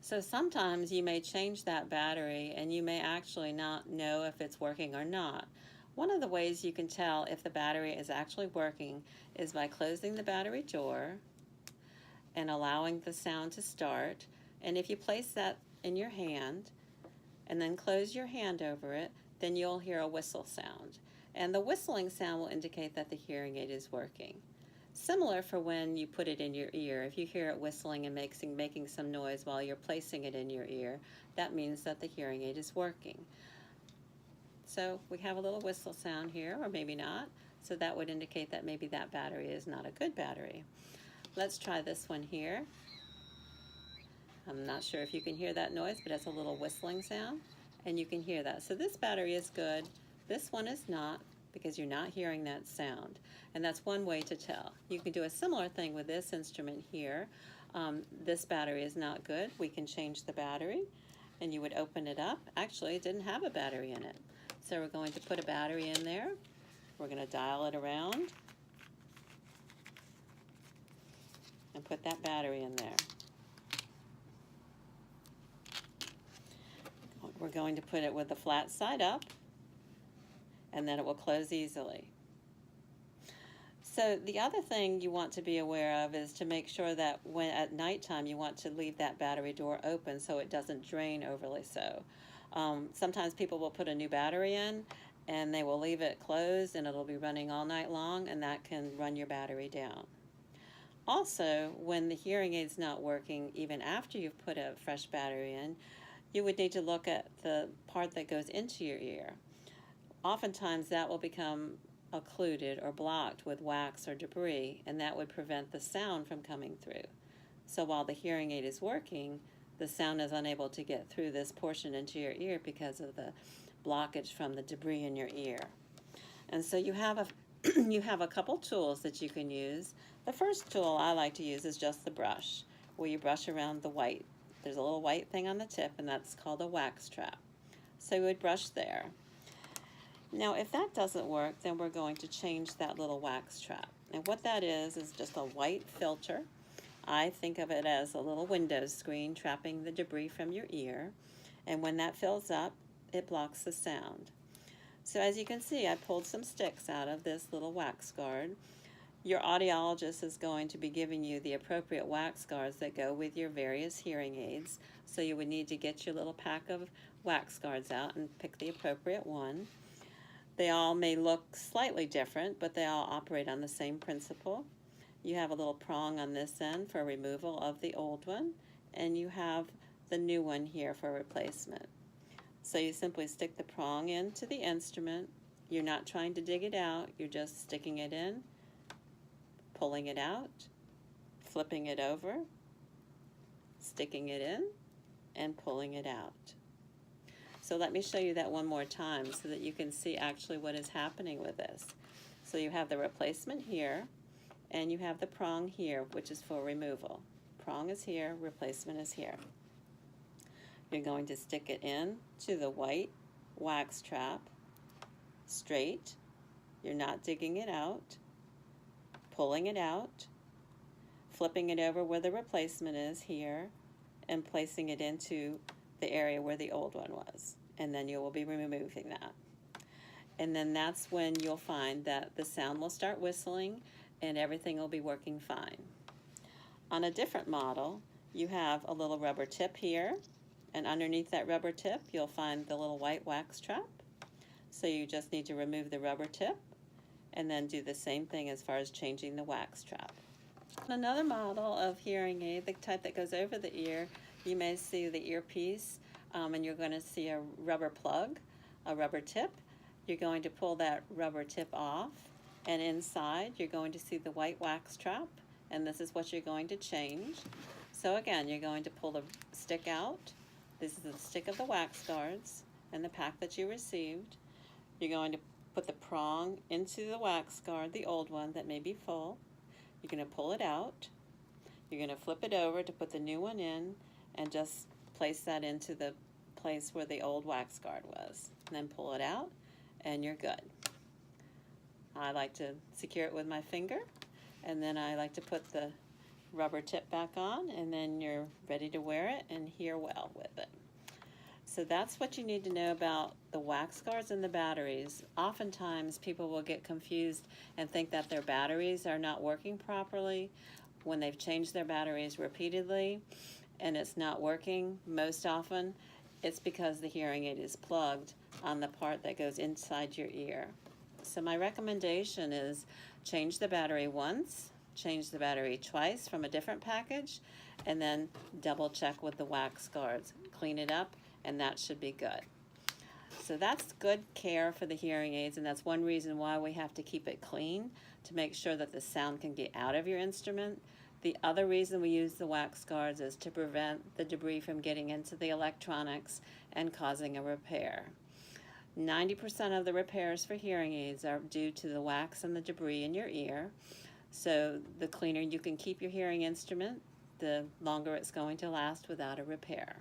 So sometimes you may change that battery and you may actually not know if it's working or not. One of the ways you can tell if the battery is actually working is by closing the battery door and allowing the sound to start. And if you place that in your hand and then close your hand over it, then you'll hear a whistle sound. And the whistling sound will indicate that the hearing aid is working. Similar for when you put it in your ear. If you hear it whistling and making some noise while you're placing it in your ear, that means that the hearing aid is working. So we have a little whistle sound here, or maybe not. So that would indicate that maybe that battery is not a good battery. Let's try this one here. I'm not sure if you can hear that noise, but it's a little whistling sound, and you can hear that. So this battery is good. This one is not, because you're not hearing that sound. And that's one way to tell. You can do a similar thing with this instrument here. This battery is not good. We can change the battery, and you would open it up. Actually, it didn't have a battery in it. So we're going to put a battery in there. We're going to dial it around and put that battery in there. We're going to put it with the flat side up, and then it will close easily. So the other thing you want to be aware of is to make sure that when at nighttime you want to leave that battery door open so it doesn't drain overly so. Sometimes people will put a new battery in and they will leave it closed and it'll be running all night long, and that can run your battery down. Also, when the hearing aid's not working, even after you've put a fresh battery in, you would need to look at the part that goes into your ear. Oftentimes that will become occluded or blocked with wax or debris, and that would prevent the sound from coming through. So while the hearing aid is working, the sound is unable to get through this portion into your ear because of the blockage from the debris in your ear. And so you have a couple tools that you can use. The first tool I like to use is just the brush, where you brush around the white. There's a little white thing on the tip, and that's called a wax trap. So you would brush there. Now, if that doesn't work, then we're going to change that little wax trap. And what that is just a white filter. I think of it as a little window screen trapping the debris from your ear. And when that fills up, it blocks the sound. So as you can see, I pulled some sticks out of this little wax guard. Your audiologist is going to be giving you the appropriate wax guards that go with your various hearing aids. So you would need to get your little pack of wax guards out and pick the appropriate one. They all may look slightly different, but they all operate on the same principle. You have a little prong on this end for removal of the old one, and you have the new one here for replacement. So you simply stick the prong into the instrument. You're not trying to dig it out, you're just sticking it in, pulling it out, flipping it over, sticking it in, and pulling it out. So let me show you that one more time so that you can see actually what is happening with this. So you have the replacement here, and you have the prong here, which is for removal. Prong is here, replacement is here. You're going to stick it in to the white wax trap, straight. You're not digging it out, pulling it out, flipping it over where the replacement is here, and placing it into the area where the old one was. And then you will be removing that. And then that's when you'll find that the sound will start whistling and everything will be working fine. On a different model, you have a little rubber tip here, and underneath that rubber tip you'll find the little white wax trap. So you just need to remove the rubber tip and then do the same thing as far as changing the wax trap. On another model of hearing aid, the type that goes over the ear, you may see the earpiece, and you're going to see a rubber plug, a rubber tip. You're going to pull that rubber tip off, and inside you're going to see the white wax trap, and this is what you're going to change. So again, you're going to pull the stick out. This is the stick of the wax guards and the pack that you received. You're going to put the prong into the wax guard, the old one that may be full. You're going to pull it out. You're going to flip it over to put the new one in, and just place that into the place where the old wax guard was. And then pull it out, and you're good. I like to secure it with my finger, and then I like to put the rubber tip back on, and then you're ready to wear it and hear well with it. So that's what you need to know about the wax guards and the batteries. Oftentimes people will get confused and think that their batteries are not working properly when they've changed their batteries repeatedly and it's not working. Most often it's because the hearing aid is plugged on the part that goes inside your ear. So my recommendation is change the battery once, change the battery twice from a different package, and then double check with the wax guards. Clean it up, and that should be good. So that's good care for the hearing aids, and that's one reason why we have to keep it clean, to make sure that the sound can get out of your instrument. The other reason we use the wax guards is to prevent the debris from getting into the electronics and causing a repair. 90% of the repairs for hearing aids are due to the wax and the debris in your ear. So the cleaner you can keep your hearing instrument, the longer it's going to last without a repair.